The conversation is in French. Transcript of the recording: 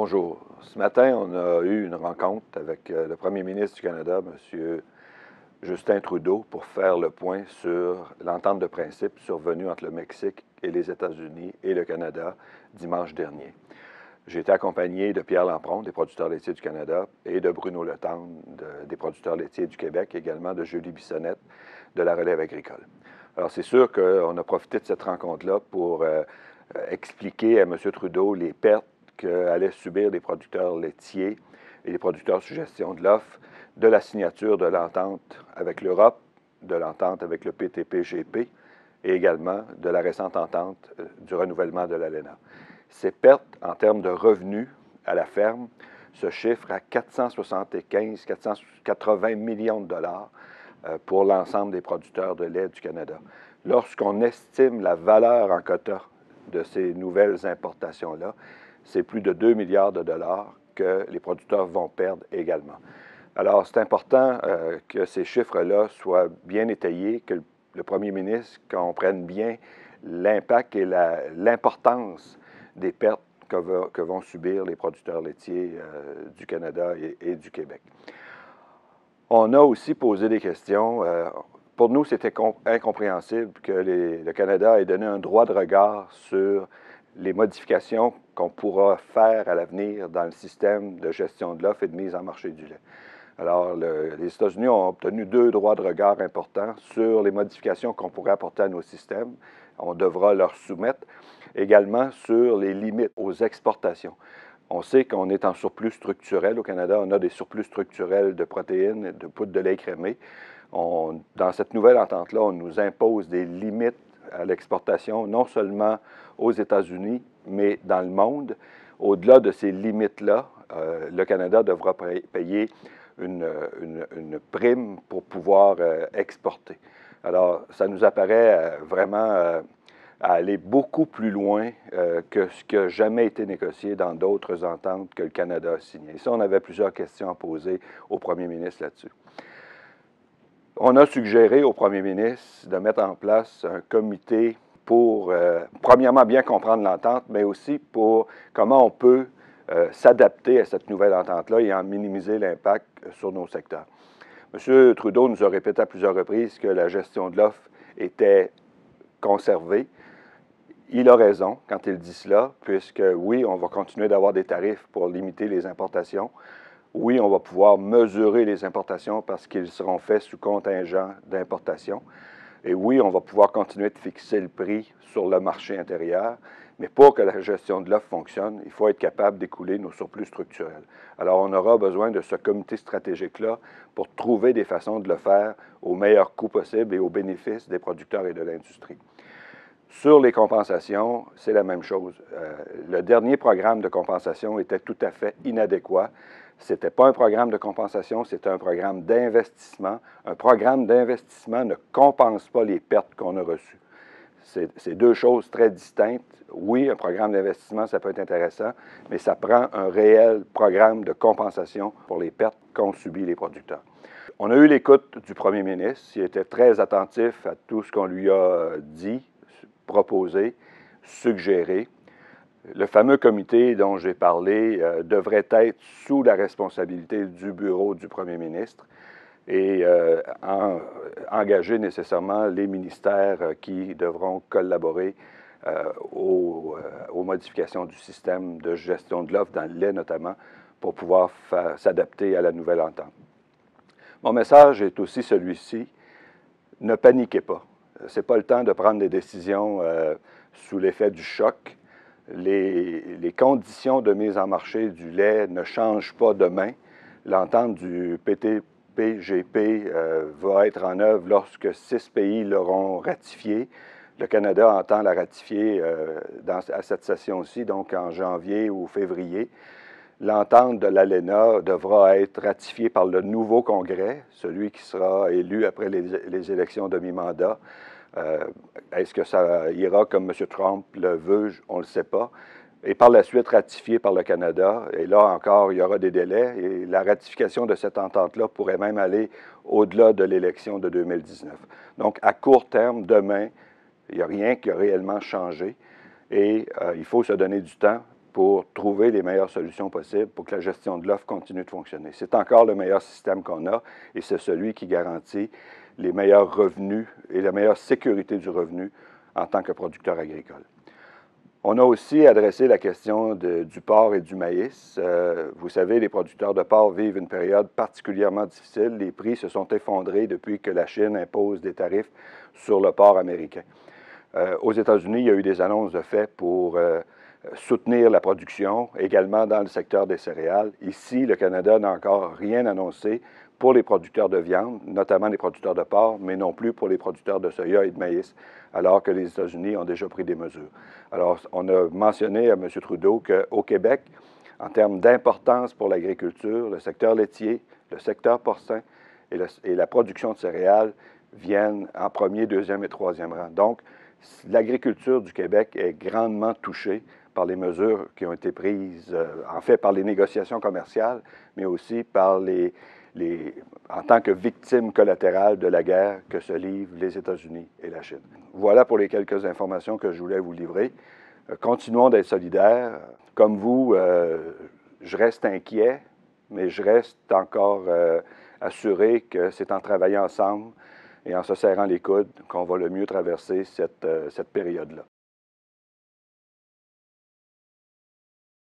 Bonjour. Ce matin, on a eu une rencontre avec le premier ministre du Canada, M. Justin Trudeau, pour faire le point sur l'entente de principe survenue entre le Mexique et les États-Unis et le Canada dimanche dernier. J'ai été accompagné de Pierre Lampron, des producteurs laitiers du Canada, et de Bruno Letendre, des producteurs laitiers du Québec, également de Julie Bissonnette, de la Relève agricole. Alors, c'est sûr qu'on a profité de cette rencontre-là pour expliquer à M. Trudeau les pertes qu'allaient subir les producteurs laitiers et les producteurs sous gestion de l'offre de la signature de l'entente avec l'Europe, de l'entente avec le PTP-GP et également de la récente entente du renouvellement de l'ALENA. Ces pertes en termes de revenus à la ferme se chiffrent à 480 millions de dollars pour l'ensemble des producteurs de lait du Canada. Lorsqu'on estime la valeur en quota de ces nouvelles importations-là, c'est plus de 2 milliards de dollars que les producteurs vont perdre également. Alors, c'est important que ces chiffres-là soient bien étayés, que le premier ministre comprenne bien l'impact et l'importance des pertes que vont subir les producteurs laitiers du Canada et du Québec. On a aussi posé des questions. Pour nous, c'était incompréhensible que le Canada ait donné un droit de regard sur les modifications qu'on pourra faire à l'avenir dans le système de gestion de l'offre et de mise en marché du lait. Alors, les États-Unis ont obtenu 2 droits de regard importants sur les modifications qu'on pourrait apporter à nos systèmes. On devra leur soumettre également sur les limites aux exportations. On sait qu'on est en surplus structurel au Canada. On a des surplus structurels de protéines, de poudre de lait écrémé. Dans cette nouvelle entente-là, on nous impose des limites à l'exportation, non seulement aux États-Unis, mais dans le monde. Au-delà de ces limites-là, le Canada devra payer une prime pour pouvoir exporter. Alors, ça nous apparaît vraiment à aller beaucoup plus loin que ce qui n'a jamais été négocié dans d'autres ententes que le Canada a signées. Et ça, on avait plusieurs questions à poser au premier ministre là-dessus. On a suggéré au premier ministre de mettre en place un comité pour, premièrement, bien comprendre l'entente, mais aussi pour comment on peut s'adapter à cette nouvelle entente-là et en minimiser l'impact sur nos secteurs. M. Trudeau nous a répété à plusieurs reprises que la gestion de l'offre était conservée. Il a raison quand il dit cela, puisque oui, on va continuer d'avoir des tarifs pour limiter les importations. Oui, on va pouvoir mesurer les importations parce qu'ils seront faits sous contingent d'importation. Et oui, on va pouvoir continuer de fixer le prix sur le marché intérieur. Mais pour que la gestion de l'offre fonctionne, il faut être capable d'écouler nos surplus structurels. Alors, on aura besoin de ce comité stratégique-là pour trouver des façons de le faire au meilleur coût possible et au bénéfice des producteurs et de l'industrie. Sur les compensations, c'est la même chose. Le dernier programme de compensation était tout à fait inadéquat. Ce n'était pas un programme de compensation, c'était un programme d'investissement. Un programme d'investissement ne compense pas les pertes qu'on a reçues. C'est 2 choses très distinctes. Oui, un programme d'investissement, ça peut être intéressant, mais ça prend un réel programme de compensation pour les pertes qu'ont subies les producteurs. On a eu l'écoute du premier ministre. Il était très attentif à tout ce qu'on lui a dit, proposé, suggéré. Le fameux comité dont j'ai parlé devrait être sous la responsabilité du bureau du premier ministre et engager nécessairement les ministères qui devront collaborer aux modifications du système de gestion de l'offre dans le lait notamment pour pouvoir s'adapter à la nouvelle entente. Mon message est aussi celui-ci, ne paniquez pas. Ce n'est pas le temps de prendre des décisions sous l'effet du choc. Les conditions de mise en marché du lait ne changent pas demain. L'entente du PTP-GP va être en œuvre lorsque 6 pays l'auront ratifiée. Le Canada entend la ratifier à cette session-ci, donc en janvier ou février. L'entente de l'ALENA devra être ratifiée par le nouveau Congrès, celui qui sera élu après les élections de mi-mandat. Est-ce que ça ira comme M. Trump le veut? On ne le sait pas. Et par la suite ratifiée par le Canada. Et là encore, il y aura des délais. Et la ratification de cette entente-là pourrait même aller au-delà de l'élection de 2019. Donc, à court terme, demain, il n'y a rien qui a réellement changé. Et il faut se donner du temps pour trouver les meilleures solutions possibles pour que la gestion de l'offre continue de fonctionner. C'est encore le meilleur système qu'on a et c'est celui qui garantit les meilleurs revenus et la meilleure sécurité du revenu en tant que producteur agricole. On a aussi adressé la question du porc et du maïs. Vous savez, les producteurs de porc vivent une période particulièrement difficile. Les prix se sont effondrés depuis que la Chine impose des tarifs sur le porc américain. Aux États-Unis, il y a eu des annonces de fait pour soutenir la production, également dans le secteur des céréales. Ici, le Canada n'a encore rien annoncé pour les producteurs de viande, notamment les producteurs de porc, mais non plus pour les producteurs de soya et de maïs, alors que les États-Unis ont déjà pris des mesures. Alors, on a mentionné à M. Trudeau qu'au Québec, en termes d'importance pour l'agriculture, le secteur laitier, le secteur porcin et la production de céréales viennent en premier, deuxième et troisième rang. Donc, l'agriculture du Québec est grandement touchée par les mesures qui ont été prises, en fait par les négociations commerciales, mais aussi par en tant que victime collatérale de la guerre que se livrent les États-Unis et la Chine. Voilà pour les quelques informations que je voulais vous livrer. Continuons d'être solidaires. Comme vous, je reste inquiet, mais je reste encore assuré que c'est en travaillant ensemble et en se serrant les coudes qu'on va le mieux traverser cette période-là.